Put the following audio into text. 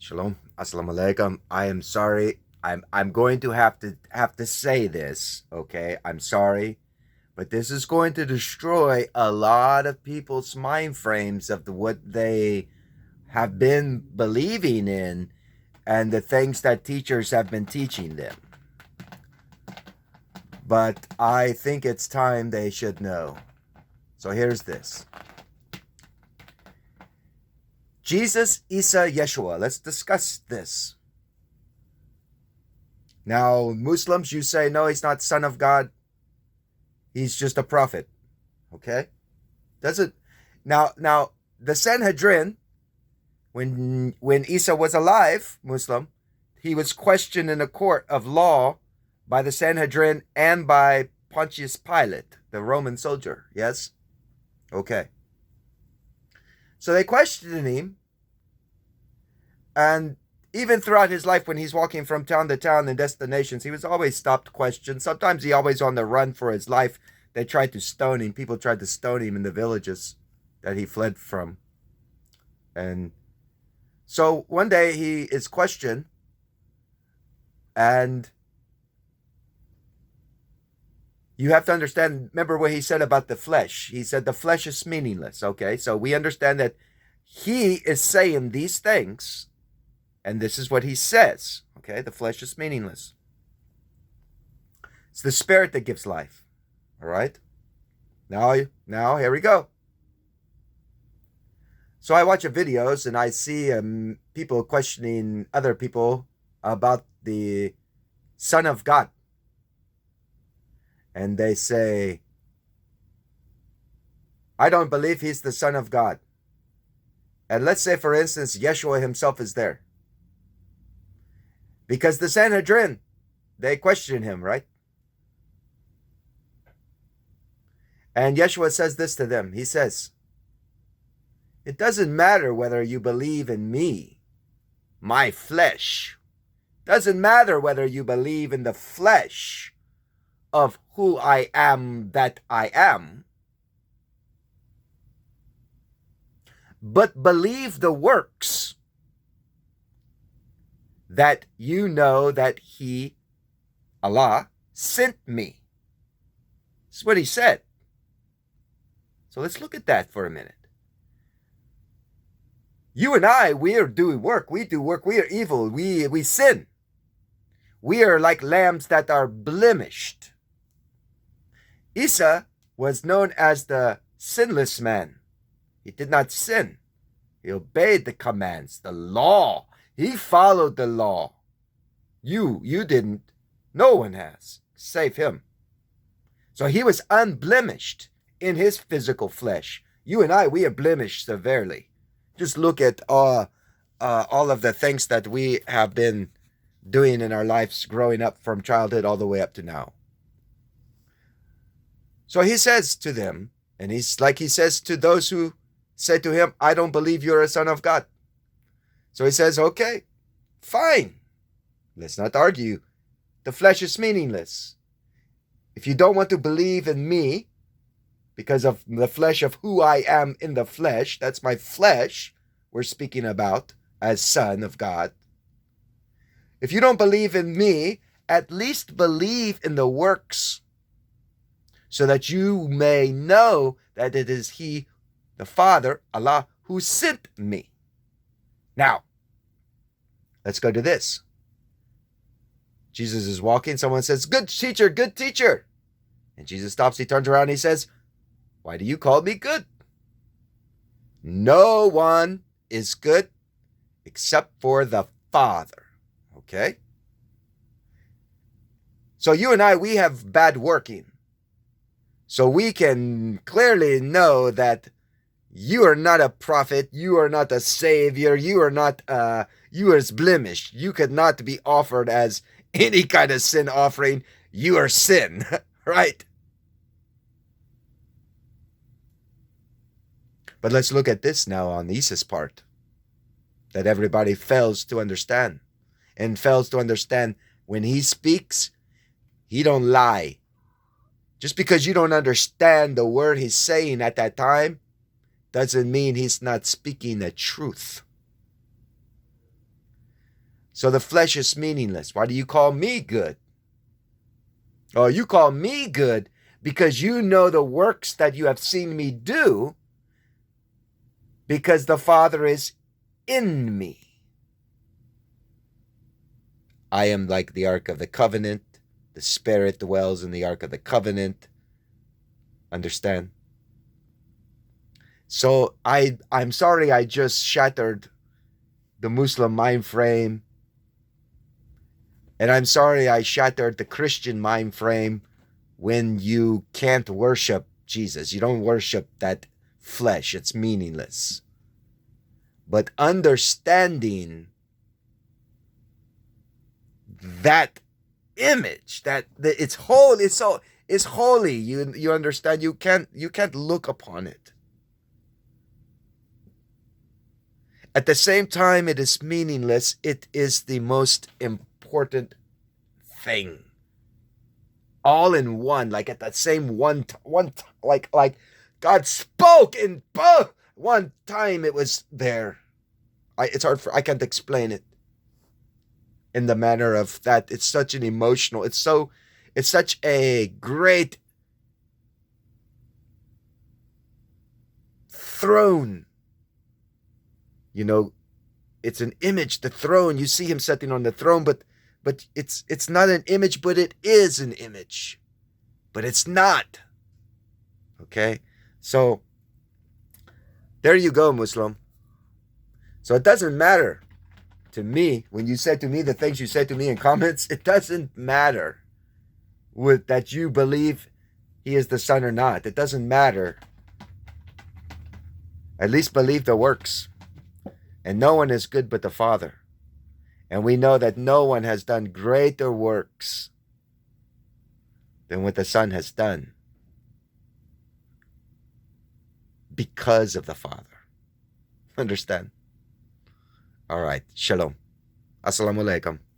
Shalom. Assalamu alaikum. I am sorry. I'm going to have to say this, okay? I'm sorry, but this is going to destroy a lot of people's mind frames of what they have been believing in and the things that teachers have been teaching them. But I think it's time they should know. So here's this. Jesus, Isa, Yeshua. Let's discuss this. Now, Muslims, you say, no, he's not son of God. He's just a prophet. Okay? Doesn't now the Sanhedrin, when Isa was alive, Muslim, he was questioned in a court of law by the Sanhedrin and by Pontius Pilate, the Roman soldier. Yes? Okay. So they questioned him, and even throughout his life, when he's walking from town to town and destinations, he was always stopped, questioned. Sometimes he always on the run for his life. They tried to stone him. People tried to stone him in the villages that he fled from. And so one day he is questioned, and you have to understand, remember what he said about the flesh. He said the flesh is meaningless, okay? So we understand that he is saying these things, and this is what he says, okay? The flesh is meaningless. It's the spirit that gives life, all right? Now here we go. So I watch videos, and I see people questioning other people about the Son of God. And they say, I don't believe he's the Son of God. And let's say, for instance, Yeshua himself is there. Because the Sanhedrin, they question him, right? And Yeshua says this to them. He says, it doesn't matter whether you believe in me, my flesh. Doesn't matter whether you believe in the flesh of who I am that I am, but believe the works that you know that he, Allah, sent me. That's what he said. So let's look at that for a minute. You and I, we are doing work. We do work. We are evil. We sin. We are like lambs that are blemished. Isa was known as the sinless man. He did not sin. He obeyed the commands, the law. He followed the law. You didn't. No one has. Save him. So he was unblemished in his physical flesh. You and I, we are blemished severely. Just look at all of the things that we have been doing in our lives growing up from childhood all the way up to now. So he says to them, and he's like he says to those who say to him, I don't believe you're a son of God. So he says, okay, fine. Let's not argue. The flesh is meaningless. If you don't want to believe in me because of the flesh of who I am in the flesh, that's my flesh we're speaking about as son of God. If you don't believe in me, at least believe in the works, so that you may know that it is he, the Father, Allah, who sent me. Now, let's go to this. Jesus is walking. Someone says, good teacher, good teacher. And Jesus stops. He turns around and he says, why do you call me good? No one is good except for the Father. Okay? So you and I, we have bad working. So we can clearly know that you are not a prophet, you are not a savior, you are blemished. You could not be offered as any kind of sin offering. You are sin, right? But let's look at this now on Isa's part, that everybody fails to understand, and fails to understand when he speaks, he don't lie. Just because you don't understand the word he's saying at that time doesn't mean he's not speaking the truth. So the flesh is meaningless. Why do you call me good? Oh, you call me good because you know the works that you have seen me do, because the Father is in me. I am like the Ark of the Covenant. The Spirit dwells in the Ark of the Covenant. Understand? So I'm sorry I just shattered the Muslim mind frame. And I'm sorry I shattered the Christian mind frame when you can't worship Jesus. You don't worship that flesh. It's meaningless. But understanding that image, that it's holy, it's holy. You understand? You can't look upon it. At the same time, it is meaningless. It is the most important thing. All in one, like at that same one like God spoke in one time. It was there. It's hard I can't explain it in the manner of that. It's such an emotional. It's such a great throne. You know, it's an image, the throne. You see him sitting on the throne, but it's not an image, but it is an image. But it's not. Okay? So there you go, Muslim. So it doesn't matter to me when you said to me the things you said to me in comments. It doesn't matter that you believe he is the Son or not. It doesn't matter. At least believe the works. And no one is good but the Father. And we know that no one has done greater works than what the Son has done, because of the Father. Understand? All right. Shalom. Assalamu alaikum.